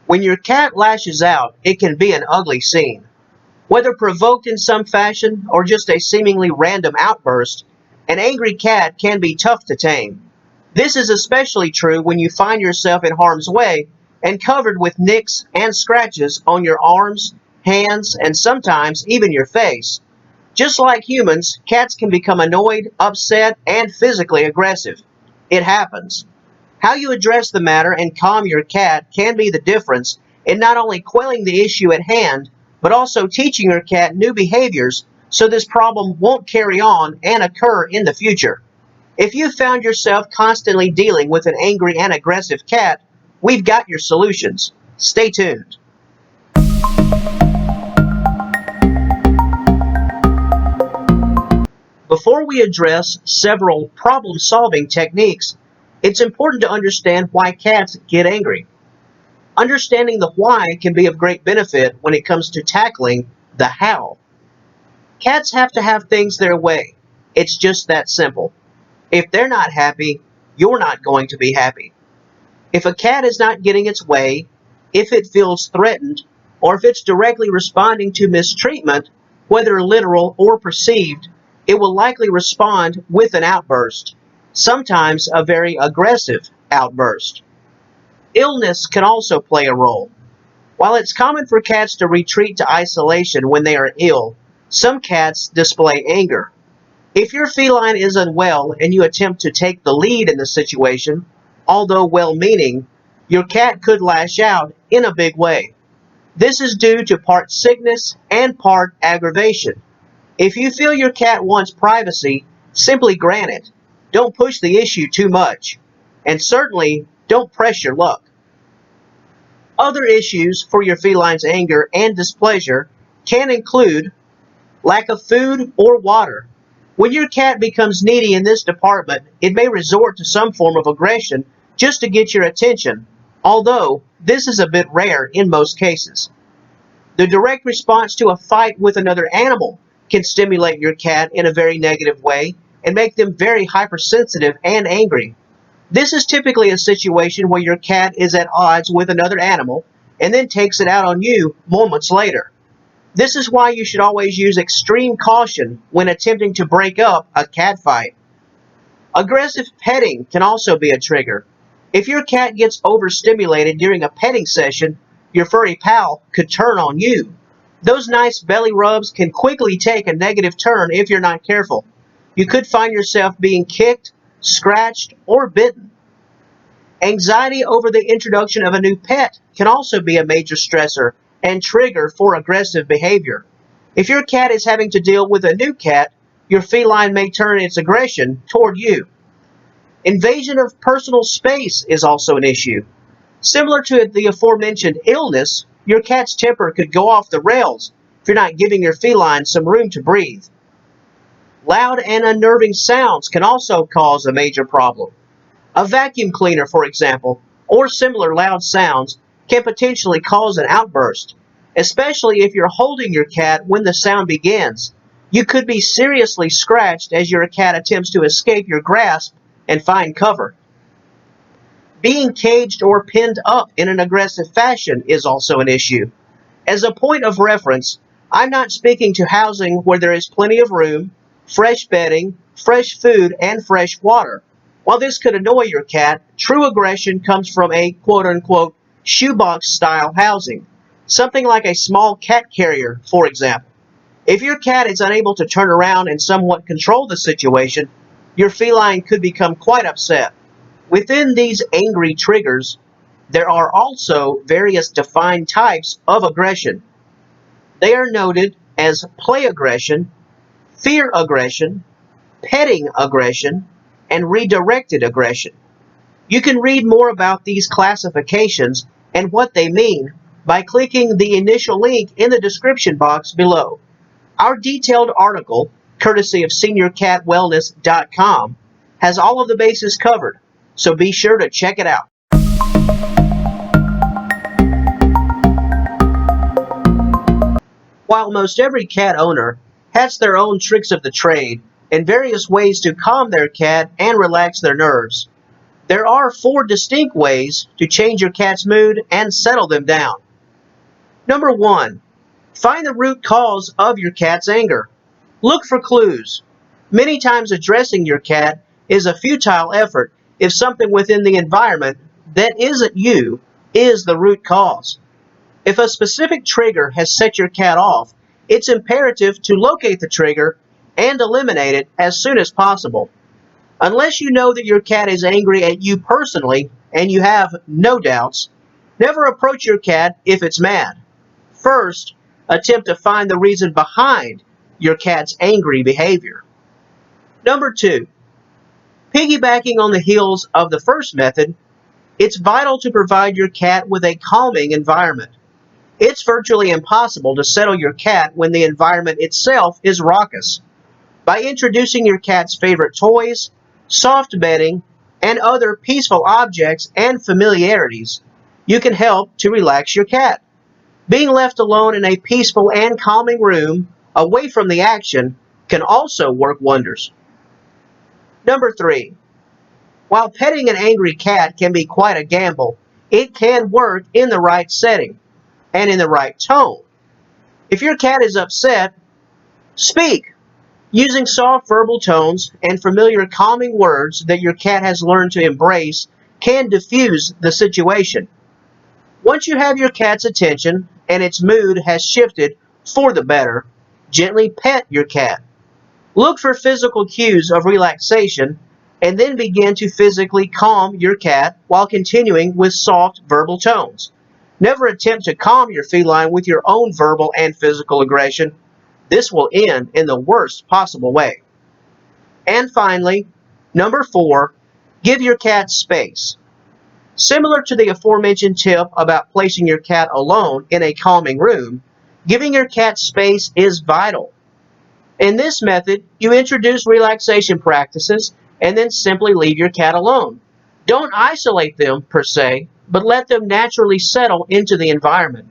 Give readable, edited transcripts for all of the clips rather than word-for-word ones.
When your cat lashes out, it can be an ugly scene. Whether provoked in some fashion or just a seemingly random outburst, an angry cat can be tough to tame. This is especially true when you find yourself in harm's way and covered with nicks and scratches on your arms, hands, and sometimes even your face. Just like humans, cats can become annoyed, upset, and physically aggressive. It happens. How you address the matter and calm your cat can be the difference in not only quelling the issue at hand, but also teaching your cat new behaviors so this problem won't carry on and occur in the future. If you found yourself constantly dealing with an angry and aggressive cat, we've got your solutions. Stay tuned. Before we address several problem-solving techniques, it's important to understand why cats get angry. Understanding the why can be of great benefit when it comes to tackling the how. Cats have to have things their way. It's just that simple. If they're not happy, you're not going to be happy. If a cat is not getting its way, if it feels threatened, or if it's directly responding to mistreatment, whether literal or perceived, it will likely respond with an outburst, sometimes a very aggressive outburst. Illness can also play a role. While it's common for cats to retreat to isolation when they are ill, some cats display anger. If your feline is unwell and you attempt to take the lead in the situation, although well-meaning, your cat could lash out in a big way. This is due to part sickness and part aggravation. If you feel your cat wants privacy, simply grant it. Don't push the issue too much. And certainly, don't press your luck. Other issues for your feline's anger and displeasure can include lack of food or water. When your cat becomes needy in this department, it may resort to some form of aggression just to get your attention, although this is a bit rare in most cases. The direct response to a fight with another animal can stimulate your cat in a very negative way and make them very hypersensitive and angry. This is typically a situation where your cat is at odds with another animal and then takes it out on you moments later. This is why you should always use extreme caution when attempting to break up a cat fight. Aggressive petting can also be a trigger. If your cat gets overstimulated during a petting session, your furry pal could turn on you. Those nice belly rubs can quickly take a negative turn if you're not careful. You could find yourself being kicked, scratched, or bitten. Anxiety over the introduction of a new pet can also be a major stressor and trigger for aggressive behavior. If your cat is having to deal with a new cat, your feline may turn its aggression toward you. Invasion of personal space is also an issue. Similar to the aforementioned illness, your cat's temper could go off the rails if you're not giving your feline some room to breathe. Loud and unnerving sounds can also cause a major problem. A vacuum cleaner, for example, or similar loud sounds can potentially cause an outburst, especially if you're holding your cat when the sound begins. You could be seriously scratched as your cat attempts to escape your grasp and find cover. Being caged or pinned up in an aggressive fashion is also an issue. As a point of reference, I'm not speaking to housing where there is plenty of room, fresh bedding, fresh food, and fresh water. While this could annoy your cat, true aggression comes from a quote-unquote shoebox-style housing, something like a small cat carrier, for example. If your cat is unable to turn around and somewhat control the situation, your feline could become quite upset. Within these angry triggers, there are also various defined types of aggression. They are noted as play aggression, fear aggression, petting aggression, and redirected aggression. You can read more about these classifications and what they mean by clicking the initial link in the description box below. Our detailed article, courtesy of SeniorCatWellness.com, has all of the bases covered, so be sure to check it out. While most every cat owner has their own tricks of the trade and various ways to calm their cat and relax their nerves, There are 4 distinct ways to change your cat's mood and settle them down. Number 1. Find the root cause of your cat's anger. Look for clues. Many times addressing your cat is a futile effort if something within the environment that isn't you is the root cause. If a specific trigger has set your cat off, it's imperative to locate the trigger and eliminate it as soon as possible. Unless you know that your cat is angry at you personally and you have no doubts, never approach your cat if it's mad. First, attempt to find the reason behind your cat's angry behavior. Number 2, piggybacking on the heels of the first method, it's vital to provide your cat with a calming environment. It's virtually impossible to settle your cat when the environment itself is raucous. By introducing your cat's favorite toys, soft bedding, and other peaceful objects and familiarities, you can help to relax your cat. Being left alone in a peaceful and calming room, away from the action, can also work wonders. Number 3. While petting an angry cat can be quite a gamble, it can work in the right setting and in the right tone. If your cat is upset, speak. Using soft verbal tones and familiar calming words that your cat has learned to embrace can diffuse the situation. Once you have your cat's attention and its mood has shifted for the better, gently pet your cat. Look for physical cues of relaxation and then begin to physically calm your cat while continuing with soft verbal tones. Never attempt to calm your feline with your own verbal and physical aggression. This will end in the worst possible way. And finally, number 4, give your cat space. Similar to the aforementioned tip about placing your cat alone in a calming room, giving your cat space is vital. In this method, you introduce relaxation practices and then simply leave your cat alone. Don't isolate them per se, but let them naturally settle into the environment.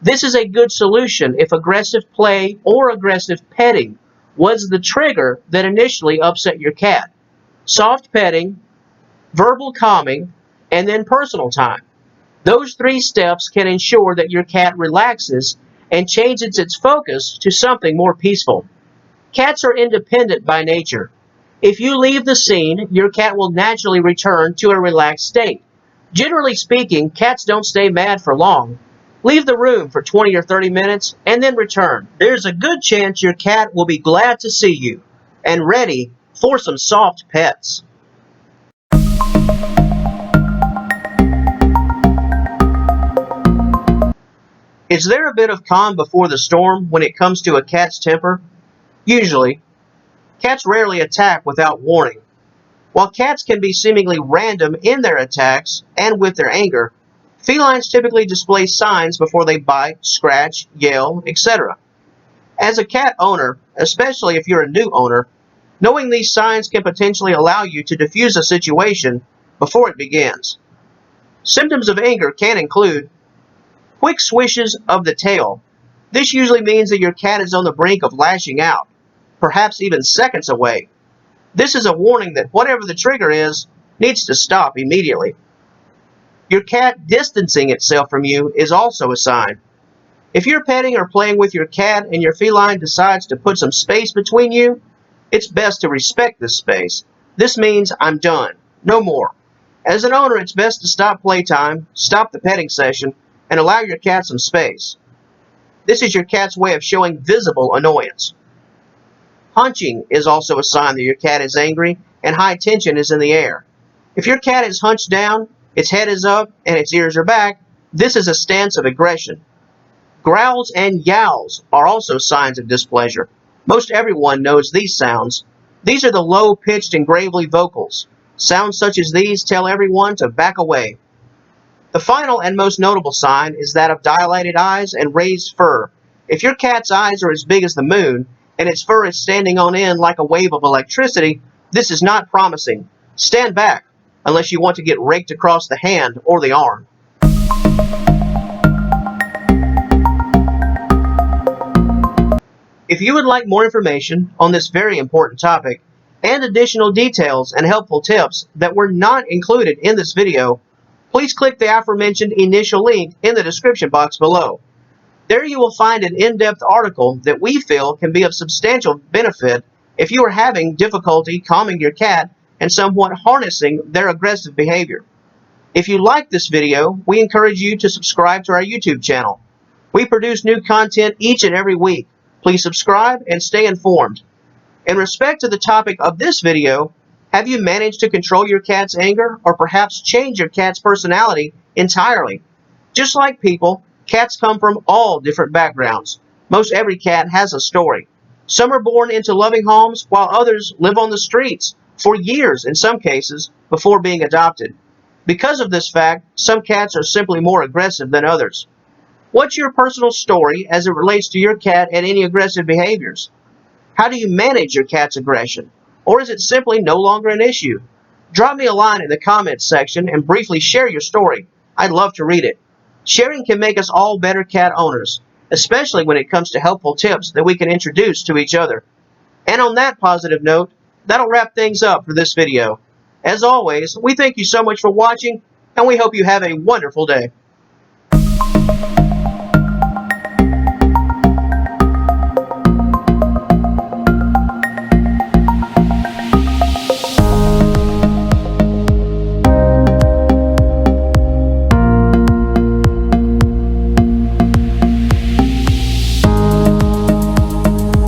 This is a good solution if aggressive play or aggressive petting was the trigger that initially upset your cat. Soft petting, verbal calming, and then personal time. Those 3 steps can ensure that your cat relaxes and changes its focus to something more peaceful. Cats are independent by nature. If you leave the scene, your cat will naturally return to a relaxed state. Generally speaking, cats don't stay mad for long. Leave the room for 20 or 30 minutes and then return. There's a good chance your cat will be glad to see you and ready for some soft pets. Is there a bit of calm before the storm when it comes to a cat's temper? Usually. Cats rarely attack without warning. While cats can be seemingly random in their attacks and with their anger, felines typically display signs before they bite, scratch, yell, etc. As a cat owner, especially if you're a new owner, knowing these signs can potentially allow you to diffuse a situation before it begins. Symptoms of anger can include quick swishes of the tail. This usually means that your cat is on the brink of lashing out, perhaps even seconds away. This is a warning that whatever the trigger is, needs to stop immediately. Your cat distancing itself from you is also a sign. If you're petting or playing with your cat and your feline decides to put some space between you, it's best to respect this space. This means I'm done, no more. As an owner, it's best to stop playtime, stop the petting session, and allow your cat some space. This is your cat's way of showing visible annoyance. Hunching is also a sign that your cat is angry and high tension is in the air. If your cat is hunched down, its head is up, and its ears are back, this is a stance of aggression. Growls and yowls are also signs of displeasure. Most everyone knows these sounds. These are the low-pitched and gravely vocals. Sounds such as these tell everyone to back away. The final and most notable sign is that of dilated eyes and raised fur. If your cat's eyes are as big as the moon, and its fur is standing on end like a wave of electricity, this is not promising. Stand back, unless you want to get raked across the hand or the arm. If you would like more information on this very important topic, and additional details and helpful tips that were not included in this video, please click the aforementioned initial link in the description box below. There you will find an in-depth article that we feel can be of substantial benefit if you are having difficulty calming your cat and somewhat harnessing their aggressive behavior. If you like this video, we encourage you to subscribe to our YouTube channel. We produce new content each and every week. Please subscribe and stay informed. In respect to the topic of this video, have you managed to control your cat's anger or perhaps change your cat's personality entirely? Just like people, cats come from all different backgrounds. Most every cat has a story. Some are born into loving homes while others live on the streets for years in some cases before being adopted. Because of this fact, some cats are simply more aggressive than others. What's your personal story as it relates to your cat and any aggressive behaviors? How do you manage your cat's aggression? Or is it simply no longer an issue? Drop me a line in the comments section and briefly share your story. I'd love to read it. Sharing can make us all better cat owners, especially when it comes to helpful tips that we can introduce to each other. And on that positive note, that'll wrap things up for this video. As always, we thank you so much for watching, and we hope you have a wonderful day.